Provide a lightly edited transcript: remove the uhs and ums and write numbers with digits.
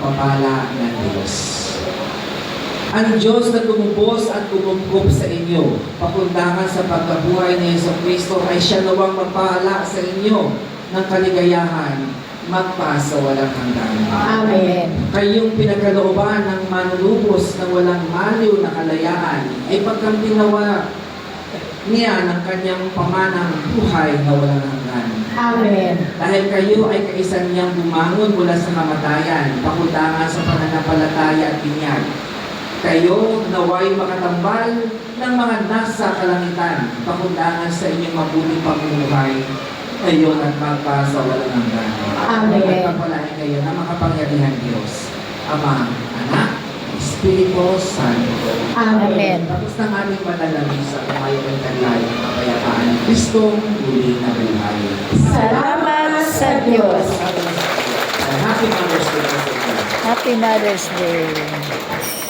pagpapala ng Diyos. Ang Diyos na tumubos at tumugkop sa inyo, pakundangan sa pagkabuhay ni Jesucristo ay siya nawang magpahala sa inyo ng kaligayahan magpasa walang hanggan. Amen. Kayong pinagkalooban ng manlubos na walang maliw na kalayaan ay pagkang ginawa niya ng kanyang pamanang buhay na walang hanggan. Amen. Dahil kayo ay kaisa niyang bumangon mula sa kamatayan, pakundangan sa pananampalataya at binyag. Kayo naway makatambal ng mga nasa kalangitan, pakundangan sa inyong mabuting pamumuhay, ngayon at magpa sa walang hanggan. Amen. Pagpapalain kayo na makapangyarihan Diyos, Ama, Anak, Espiritu Santo. Amen. Tapos ng ating panalangin sa kumayo ng kanlay, kapayapaan ni Kristong muli na buhay. Salamat sa Diyos. Happy Mother's Day. Happy Mother's Day.